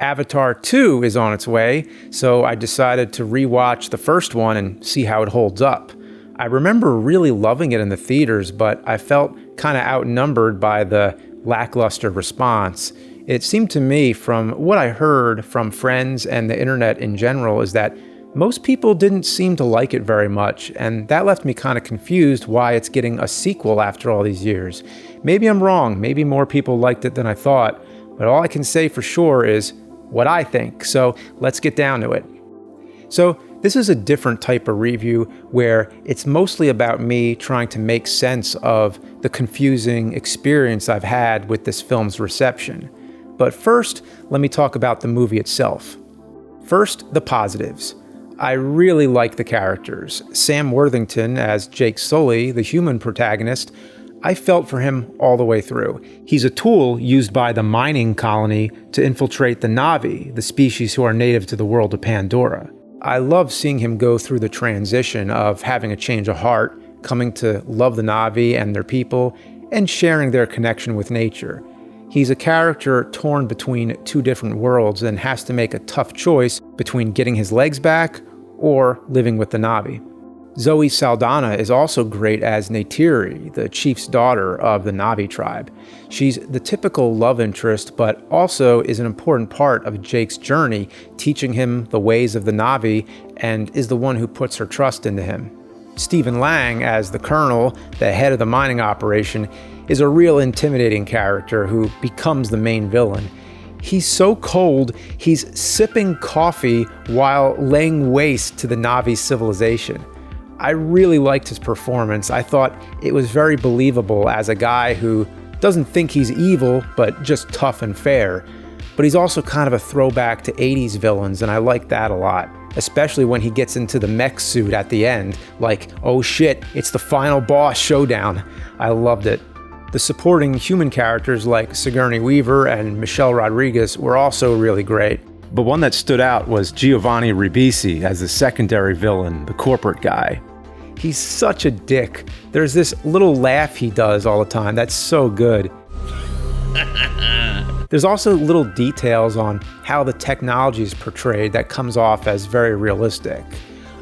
Avatar 2 is on its way, so I decided to rewatch the first one and see how it holds up. I remember really loving it in the theaters, but I felt kind of outnumbered by the lackluster response. It seemed to me, from what I heard from friends and the internet in general, is that most people didn't seem to like it very much, and that left me kind of confused why it's getting a sequel after all these years. Maybe I'm wrong, maybe more people liked it than I thought, but all I can say for sure is what I think, so let's get down to it. So this is a different type of review where it's mostly about me trying to make sense of the confusing experience I've had with this film's reception. But first, let me talk about the movie itself. First, the positives. I really like the characters. Sam Worthington as Jake Sully, the human protagonist, I felt for him all the way through. He's a tool used by the mining colony to infiltrate the Na'vi, the species who are native to the world of Pandora. I love seeing him go through the transition of having a change of heart, coming to love the Na'vi and their people, and sharing their connection with nature. He's a character torn between two different worlds and has to make a tough choice between getting his legs back or living with the Na'vi. Zoe Saldana is also great as Neytiri, the chief's daughter of the Na'vi tribe. She's the typical love interest, but also is an important part of Jake's journey, teaching him the ways of the Na'vi, and is the one who puts her trust into him. Stephen Lang as the colonel, the head of the mining operation, is a real intimidating character who becomes the main villain. He's so cold, he's sipping coffee while laying waste to the Na'vi civilization. I really liked his performance. I thought it was very believable as a guy who doesn't think he's evil, but just tough and fair. But he's also kind of a throwback to 80s villains, and I like that a lot. Especially when he gets into the mech suit at the end, like, oh shit, it's the final boss showdown. I loved it. The supporting human characters like Sigourney Weaver and Michelle Rodriguez were also really great. But one that stood out was Giovanni Ribisi as the secondary villain, the corporate guy. He's such a dick. There's this little laugh he does all the time that's so good. There's also little details on how the technology is portrayed that comes off as very realistic.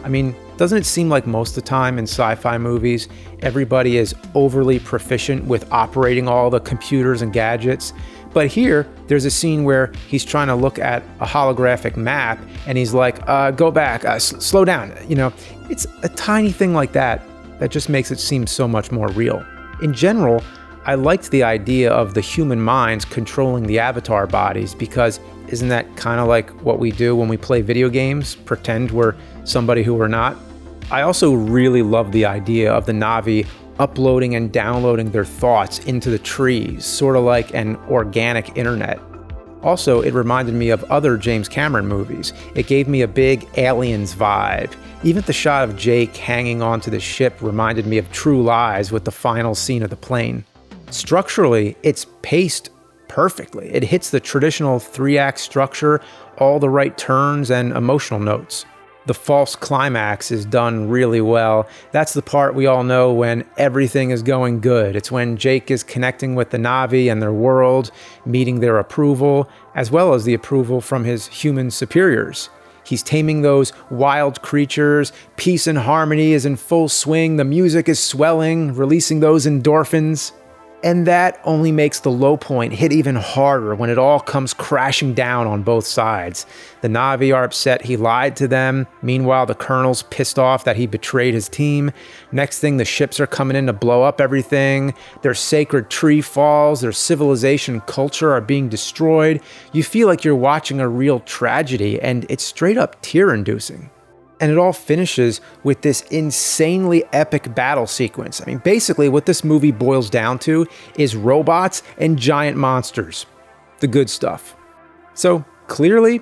I mean, doesn't it seem like most of the time in sci-fi movies, everybody is overly proficient with operating all the computers and gadgets? But here, there's a scene where he's trying to look at a holographic map, and he's like, go back, slow down. You know, it's a tiny thing like that that just makes it seem so much more real. In general, I liked the idea of the human minds controlling the avatar bodies, because isn't that kind of like what we do when we play video games, pretend we're somebody who we're not? I also really love the idea of the Na'vi uploading and downloading their thoughts into the trees, sort of like an organic internet. Also, it reminded me of other James Cameron movies. It gave me a big Aliens vibe. Even the shot of Jake hanging onto the ship reminded me of True Lies with the final scene of the plane. Structurally, it's paced perfectly. It hits the traditional 3-act structure, all the right turns and emotional notes. The false climax is done really well. That's the part we all know when everything is going good. It's when Jake is connecting with the Na'vi and their world, meeting their approval, as well as the approval from his human superiors. He's taming those wild creatures. Peace and harmony is in full swing. The music is swelling, releasing those endorphins. And that only makes the low point hit even harder when it all comes crashing down on both sides. The Na'vi are upset he lied to them. Meanwhile, the colonel's pissed off that he betrayed his team. Next thing, the ships are coming in to blow up everything. Their sacred tree falls. Their civilization culture are being destroyed. You feel like you're watching a real tragedy, and it's straight up tear-inducing. And it all finishes with this insanely epic battle sequence. I mean, basically what this movie boils down to is robots and giant monsters. The good stuff. So clearly,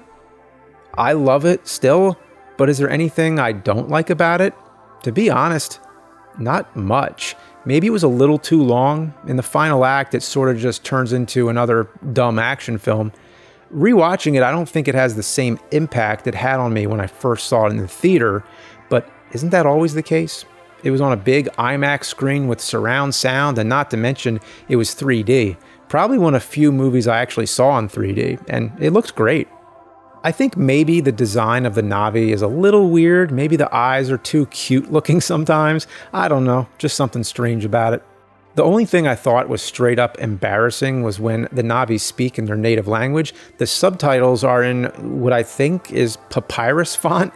I love it still, but is there anything I don't like about it? To be honest, not much. Maybe it was a little too long. In the final act, it sort of just turns into another dumb action film. Rewatching it, I don't think it has the same impact it had on me when I first saw it in the theater, but isn't that always the case? It was on a big IMAX screen with surround sound, and not to mention, it was 3D. Probably one of few movies I actually saw in 3D, and it looked great. I think maybe the design of the Na'vi is a little weird. Maybe the eyes are too cute looking sometimes. I don't know, just something strange about it. The only thing I thought was straight up embarrassing was when the Na'vi speak in their native language, the subtitles are in what I think is papyrus font.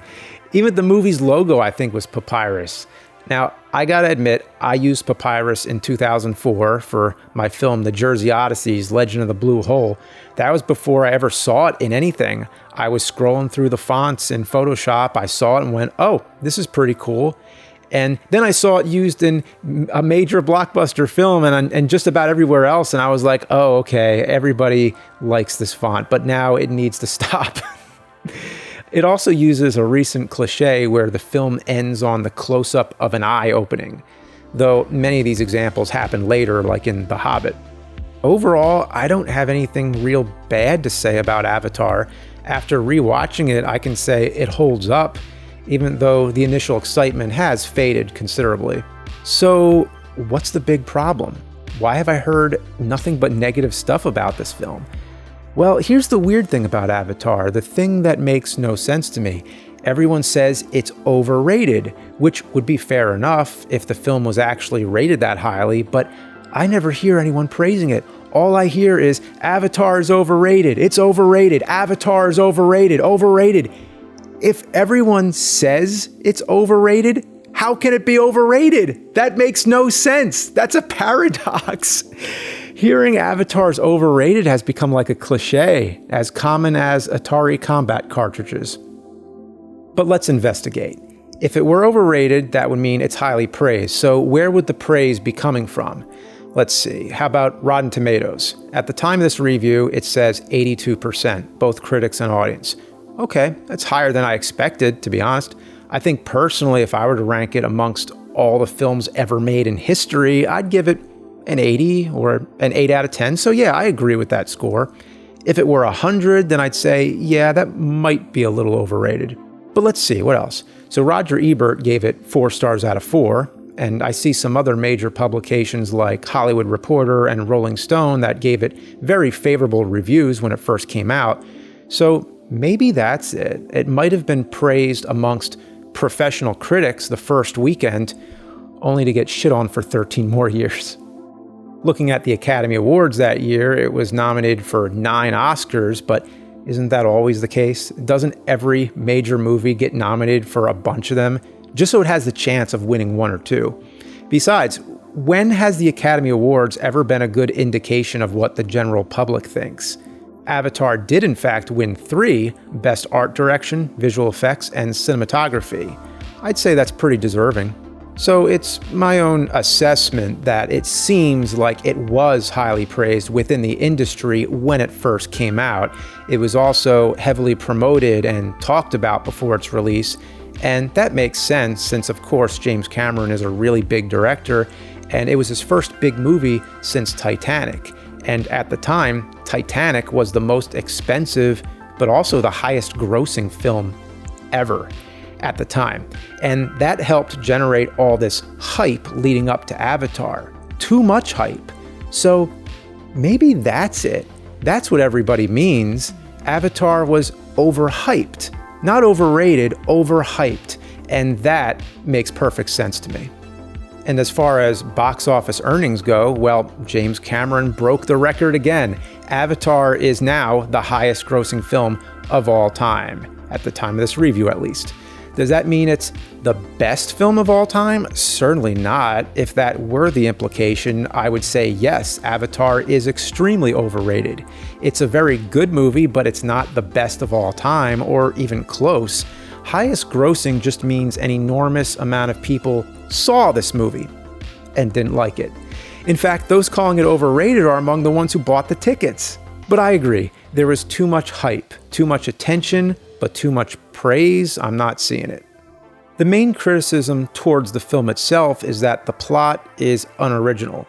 Even the movie's logo, I think, was papyrus. Now, I gotta admit, I used papyrus in 2004 for my film The Jersey Odyssey's Legend of the Blue Hole. That was before I ever saw it in anything. I was scrolling through the fonts in Photoshop, I saw it and went, oh, this is pretty cool. And then I saw it used in a major blockbuster film and just about everywhere else, and I was like, oh, okay, everybody likes this font, but now it needs to stop. It also uses a recent cliche where the film ends on the close-up of an eye opening, though many of these examples happen later, like in The Hobbit. Overall, I don't have anything real bad to say about Avatar. After rewatching it, I can say it holds up, even though the initial excitement has faded considerably. So, what's the big problem? Why have I heard nothing but negative stuff about this film? Well, here's the weird thing about Avatar, the thing that makes no sense to me. Everyone says it's overrated, which would be fair enough if the film was actually rated that highly, but I never hear anyone praising it. All I hear is, Avatar is overrated, it's overrated, Avatar is overrated, overrated. If everyone says it's overrated, how can it be overrated? That makes no sense. That's a paradox. Hearing Avatar's overrated has become like a cliche, as common as Atari combat cartridges. But let's investigate. If it were overrated, that would mean it's highly praised. So where would the praise be coming from? Let's see. How about Rotten Tomatoes? At the time of this review, it says 82%, both critics and audience. Okay, that's higher than I expected, to be honest. I think personally, if I were to rank it amongst all the films ever made in history, I'd give it an 80 or an 8 out of 10. So yeah, I agree with that score. If it were 100, then I'd say, yeah, that might be a little overrated. But let's see, what else? So Roger Ebert gave it 4 stars out of 4, and I see some other major publications like Hollywood Reporter and Rolling Stone that gave it very favorable reviews when it first came out. So maybe that's it. It might have been praised amongst professional critics the first weekend, only to get shit on for 13 more years. Looking at the Academy Awards that year, it was nominated for 9 Oscars, but isn't that always the case? Doesn't every major movie get nominated for a bunch of them, just so it has the chance of winning 1 or 2? Besides, when has the Academy Awards ever been a good indication of what the general public thinks? Avatar did in fact win 3, Best Art Direction, Visual Effects, and Cinematography. I'd say that's pretty deserving. So it's my own assessment that it seems like it was highly praised within the industry when it first came out. It was also heavily promoted and talked about before its release, and that makes sense since of course James Cameron is a really big director, and it was his first big movie since Titanic. And at the time, Titanic was the most expensive, but also the highest grossing film ever at the time. And that helped generate all this hype leading up to Avatar. Too much hype. So maybe that's it. That's what everybody means. Avatar was overhyped. Not overrated, overhyped. And that makes perfect sense to me. And as far as box office earnings go, well, James Cameron broke the record again. Avatar is now the highest grossing film of all time, at the time of this review at least. Does that mean it's the best film of all time? Certainly not. If that were the implication, I would say yes, Avatar is extremely overrated. It's a very good movie, but it's not the best of all time, or even close. Highest grossing just means an enormous amount of people saw this movie and didn't like it. In fact, those calling it overrated are among the ones who bought the tickets. But I agree, there was too much hype, too much attention, but too much praise. I'm not seeing it. The main criticism towards the film itself is that the plot is unoriginal.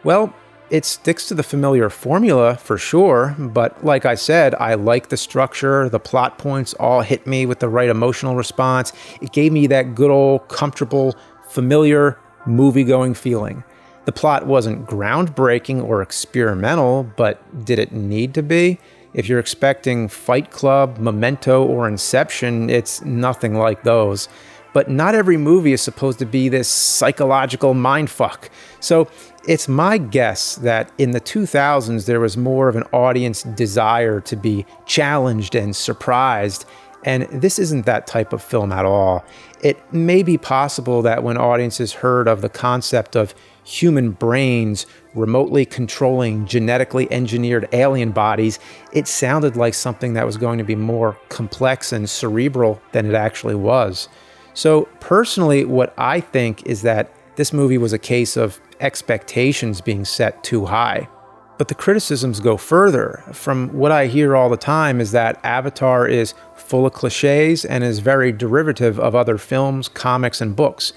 Well, it sticks to the familiar formula for sure, but like I said, I like the structure, the plot points all hit me with the right emotional response. It gave me that good old, comfortable, familiar, movie-going feeling. The plot wasn't groundbreaking or experimental, but did it need to be? If you're expecting Fight Club, Memento, or Inception, it's nothing like those. But not every movie is supposed to be this psychological mindfuck. So it's my guess that in the 2000s, there was more of an audience desire to be challenged and surprised. And this isn't that type of film at all. It may be possible that when audiences heard of the concept of human brains remotely controlling genetically engineered alien bodies, it sounded like something that was going to be more complex and cerebral than it actually was. So personally, what I think is that this movie was a case of expectations being set too high. But the criticisms go further. From what I hear all the time is that Avatar is full of cliches and is very derivative of other films, comics, and books.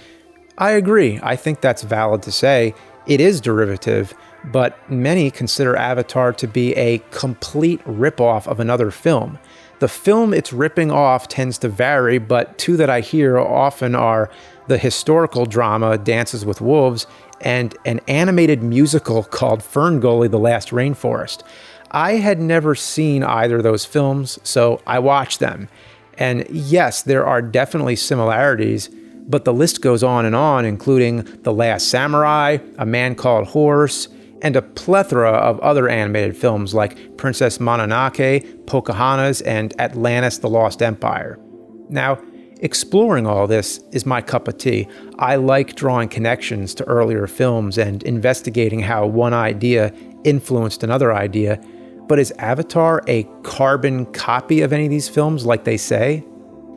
I agree. I think that's valid to say. It is derivative, but many consider Avatar to be a complete ripoff of another film. The film it's ripping off tends to vary, but two that I hear often are the historical drama Dances with Wolves and an animated musical called Ferngully: The Last Rainforest. I had never seen either of those films, so I watched them. And yes, there are definitely similarities, but the list goes on, including The Last Samurai, A Man Called Horse, and a plethora of other animated films like Princess Mononoke, Pocahontas, and Atlantis: The Lost Empire. Now, exploring all this is my cup of tea. I like drawing connections to earlier films and investigating how one idea influenced another idea. But is Avatar a carbon copy of any of these films like they say?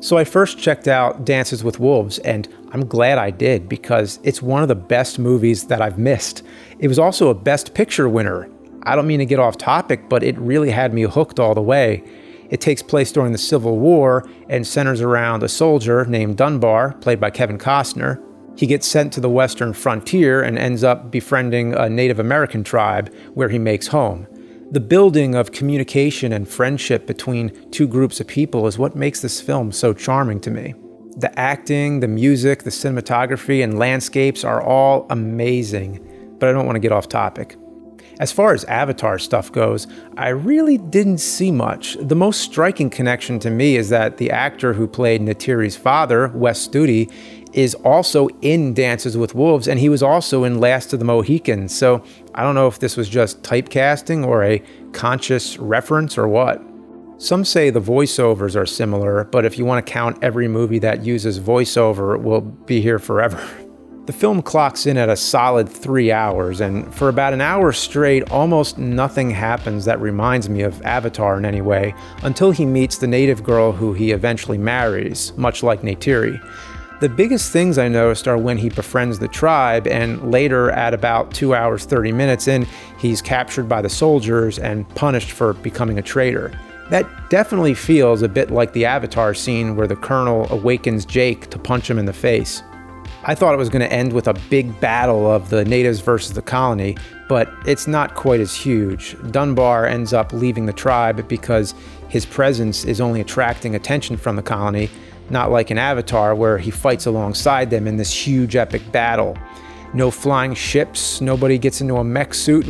So I first checked out Dances with Wolves, and I'm glad I did because it's one of the best movies that I've missed. It was also a Best Picture winner. I don't mean to get off topic, but it really had me hooked all the way. It takes place during the Civil War and centers around a soldier named Dunbar, played by Kevin Costner. He gets sent to the western frontier and ends up befriending a Native American tribe where he makes home. The building of communication and friendship between two groups of people is what makes this film so charming to me. The acting, the music, the cinematography, and landscapes are all amazing, but I don't want to get off topic. As far as Avatar stuff goes, I really didn't see much. The most striking connection to me is that the actor who played Neytiri's father, Wes Studi, is also in Dances with Wolves, and he was also in Last of the Mohicans, so I don't know if this was just typecasting or a conscious reference or what. Some say the voiceovers are similar, but if you want to count every movie that uses voiceover, we'll be here forever. The film clocks in at a solid 3 hours, and for about an hour straight, almost nothing happens that reminds me of Avatar in any way, until he meets the native girl who he eventually marries, much like Neytiri. The biggest things I noticed are when he befriends the tribe, and later at about 2 hours 30 minutes in, he's captured by the soldiers and punished for becoming a traitor. That definitely feels a bit like the Avatar scene where the Colonel awakens Jake to punch him in the face. I thought it was going to end with a big battle of the natives versus the colony, but it's not quite as huge. Dunbar ends up leaving the tribe because his presence is only attracting attention from the colony, not like in Avatar where he fights alongside them in this huge epic battle. No flying ships, nobody gets into a mech suit,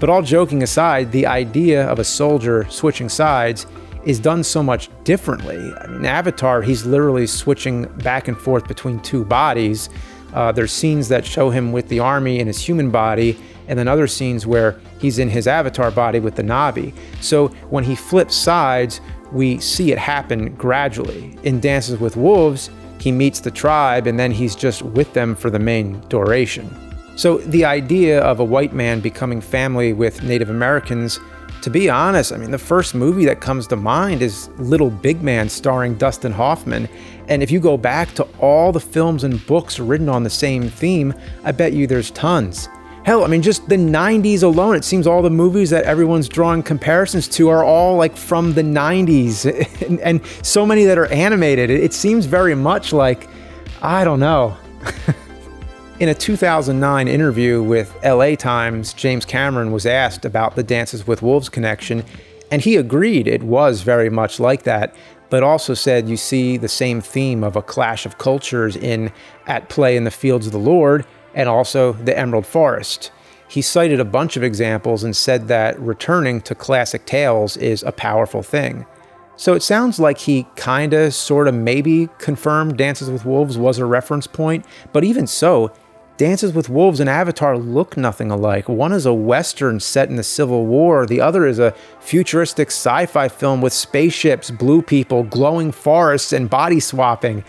but all joking aside, the idea of a soldier switching sides is done so much differently. I mean, Avatar, he's literally switching back and forth between two bodies. There's scenes that show him with the army in his human body, and then other scenes where he's in his Avatar body with the Na'vi. So when he flips sides, we see it happen gradually. In Dances with Wolves, he meets the tribe, and then he's just with them for the main duration. So the idea of a white man becoming family with Native Americans, to be honest, I mean, the first movie that comes to mind is Little Big Man starring Dustin Hoffman. And if you go back to all the films and books written on the same theme, I bet you there's tons. Hell, I mean, just the 90s alone, it seems all the movies that everyone's drawing comparisons to are all like from the 90s and so many that are animated. It seems very much like, I don't know. In a 2009 interview with LA Times, James Cameron was asked about the Dances with Wolves connection, and he agreed it was very much like that, but also said you see the same theme of a clash of cultures at play in the Fields of the Lord and also the Emerald Forest. He cited a bunch of examples and said that returning to classic tales is a powerful thing. So it sounds like he kinda, sorta, maybe confirmed Dances with Wolves was a reference point, but even so, Dances with Wolves and Avatar look nothing alike. One is a Western set in the Civil War, the other is a futuristic sci-fi film with spaceships, blue people, glowing forests, and body swapping.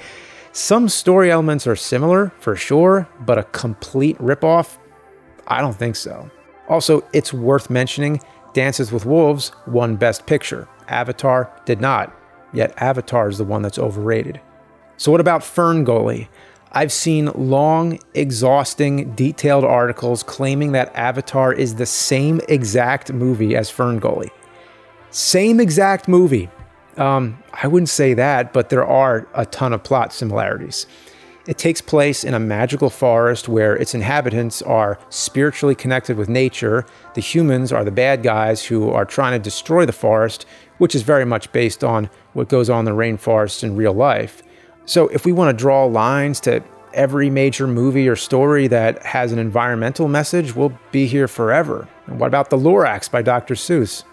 Some story elements are similar, for sure, but a complete ripoff? I don't think so. Also, it's worth mentioning, Dances with Wolves won Best Picture. Avatar did not, yet Avatar is the one that's overrated. So what about Ferngully? I've seen long, exhausting, detailed articles claiming that Avatar is the same exact movie as Ferngully. Same exact movie. I wouldn't say that, but there are a ton of plot similarities. It takes place in a magical forest where its inhabitants are spiritually connected with nature. The humans are the bad guys who are trying to destroy the forest, which is very much based on what goes on in the rainforests in real life. So if we want to draw lines to every major movie or story that has an environmental message, we'll be here forever. And what about The Lorax by Dr. Seuss?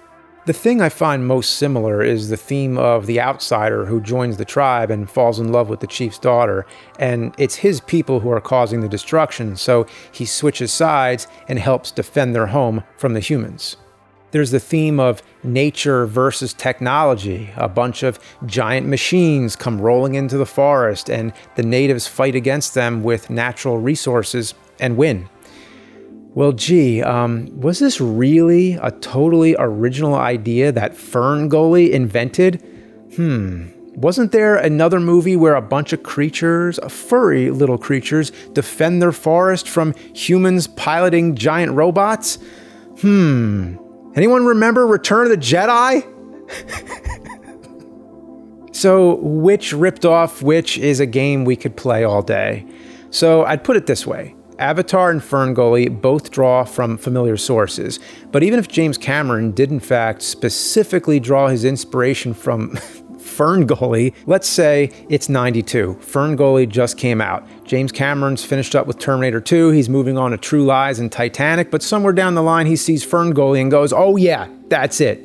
The thing I find most similar is the theme of the outsider who joins the tribe and falls in love with the chief's daughter, and it's his people who are causing the destruction, so he switches sides and helps defend their home from the humans. There's the theme of nature versus technology. A bunch of giant machines come rolling into the forest, and the natives fight against them with natural resources and win. Well, gee, was this really a totally original idea that Ferngully invented? Wasn't there another movie where a bunch of creatures, furry little creatures, defend their forest from humans piloting giant robots? Anyone remember Return of the Jedi? So, which ripped off which is a game we could play all day. So, I'd put it this way. Avatar and Ferngully both draw from familiar sources, but even if James Cameron did in fact specifically draw his inspiration from Ferngully, let's say it's 92. Ferngully just came out. James Cameron's finished up with Terminator 2, he's moving on to True Lies and Titanic, but somewhere down the line he sees Ferngully and goes, oh yeah, that's it.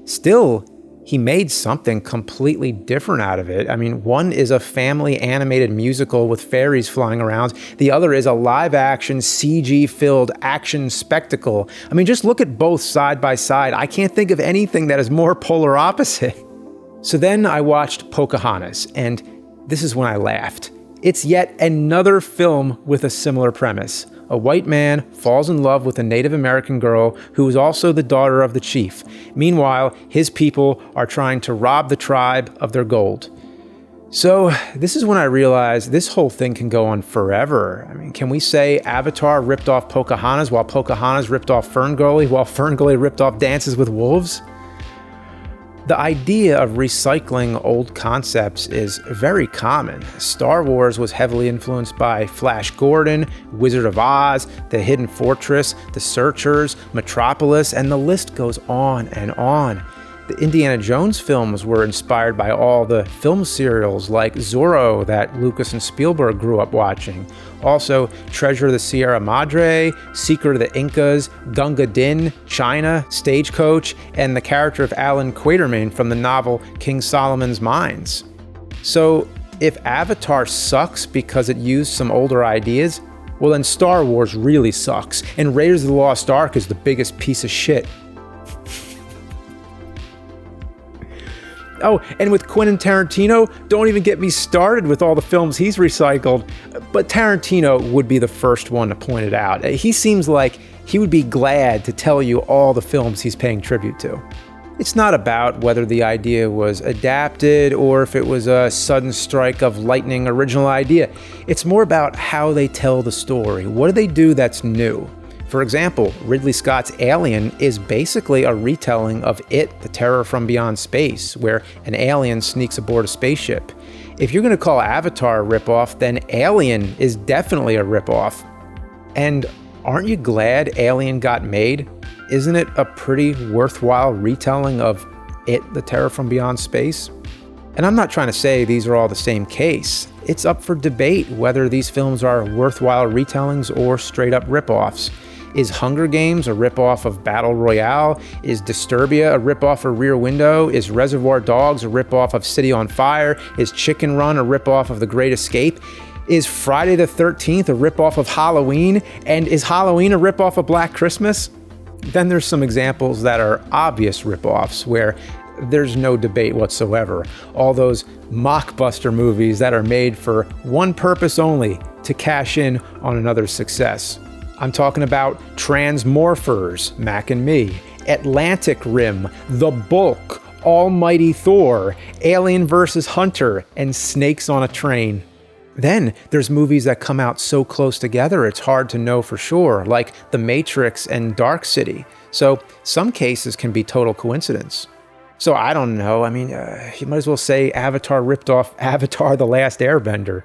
Still, he made something completely different out of it. I mean, one is a family animated musical with fairies flying around. The other is a live-action, CG-filled action spectacle. I mean, just look at both side by side. I can't think of anything that is more polar opposite. So then I watched Pocahontas, and this is when I laughed. It's yet another film with a similar premise. A white man falls in love with a Native American girl who is also the daughter of the chief. Meanwhile, his people are trying to rob the tribe of their gold. So this is when I realized this whole thing can go on forever. I mean, can we say Avatar ripped off Pocahontas while Pocahontas ripped off Ferngully while Ferngully ripped off Dances with Wolves? The idea of recycling old concepts is very common. Star Wars was heavily influenced by Flash Gordon, Wizard of Oz, The Hidden Fortress, The Searchers, Metropolis, and the list goes on and on. The Indiana Jones films were inspired by all the film serials like Zorro that Lucas and Spielberg grew up watching. Also, Treasure of the Sierra Madre, Secret of the Incas, Gunga Din, China, Stagecoach, and the character of Alan Quatermain from the novel King Solomon's Mines. So, if Avatar sucks because it used some older ideas, well then Star Wars really sucks, and Raiders of the Lost Ark is the biggest piece of shit. Oh, and with Quentin Tarantino, don't even get me started with all the films he's recycled. But Tarantino would be the first one to point it out. He seems like he would be glad to tell you all the films he's paying tribute to. It's not about whether the idea was adapted or if it was a sudden strike of lightning original idea. It's more about how they tell the story. What do they do that's new? For example, Ridley Scott's Alien is basically a retelling of It, The Terror from Beyond Space, where an alien sneaks aboard a spaceship. If you're going to call Avatar a ripoff, then Alien is definitely a ripoff. And aren't you glad Alien got made? Isn't it a pretty worthwhile retelling of It, The Terror from Beyond Space? And I'm not trying to say these are all the same case. It's up for debate whether these films are worthwhile retellings or straight up ripoffs. Is Hunger Games a ripoff of Battle Royale? Is Disturbia a ripoff of Rear Window? Is Reservoir Dogs a ripoff of City on Fire? Is Chicken Run a ripoff of The Great Escape? Is Friday the 13th a ripoff of Halloween? And is Halloween a ripoff of Black Christmas? Then there's some examples that are obvious ripoffs where there's no debate whatsoever. All those mockbuster movies that are made for one purpose only, to cash in on another's success. I'm talking about Transmorphers, Mac and Me, Atlantic Rim, The Bulk, Almighty Thor, Alien vs. Hunter, and Snakes on a Train. Then there's movies that come out so close together it's hard to know for sure, like The Matrix and Dark City. So some cases can be total coincidence. So I don't know, you might as well say Avatar ripped off Avatar: The Last Airbender.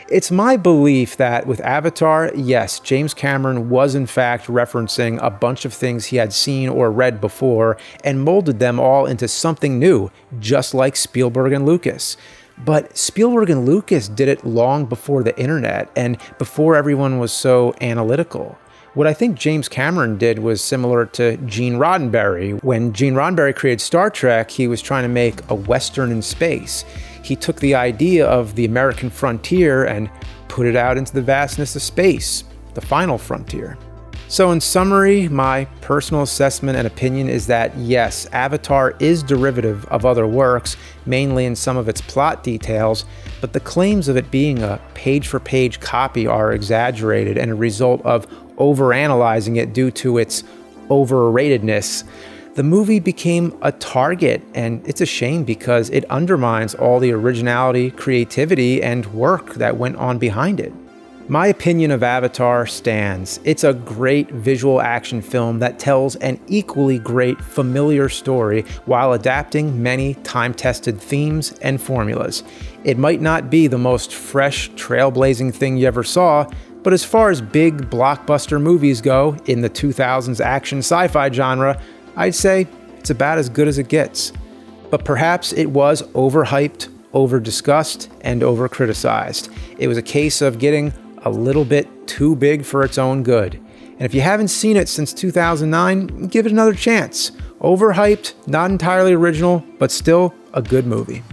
It's my belief that with Avatar, yes, James Cameron was in fact referencing a bunch of things he had seen or read before and molded them all into something new, just like Spielberg and Lucas. But Spielberg and Lucas did it long before the internet and before everyone was so analytical. What I think James Cameron did was similar to Gene Roddenberry. When Gene Roddenberry created Star Trek, he was trying to make a Western in space. He took the idea of the American frontier and put it out into the vastness of space, the final frontier. So in summary, my personal assessment and opinion is that yes, Avatar is derivative of other works, mainly in some of its plot details, but the claims of it being a page-for-page copy are exaggerated and a result of overanalyzing it due to its overratedness. The movie became a target, and it's a shame because it undermines all the originality, creativity, and work that went on behind it. My opinion of Avatar stands. It's a great visual action film that tells an equally great familiar story while adapting many time-tested themes and formulas. It might not be the most fresh, trailblazing thing you ever saw, but as far as big blockbuster movies go in the 2000s action sci-fi genre, I'd say it's about as good as it gets. But perhaps it was overhyped, over-discussed, and over-criticized. It was a case of getting a little bit too big for its own good. And if you haven't seen it since 2009, give it another chance. Overhyped, not entirely original, but still a good movie.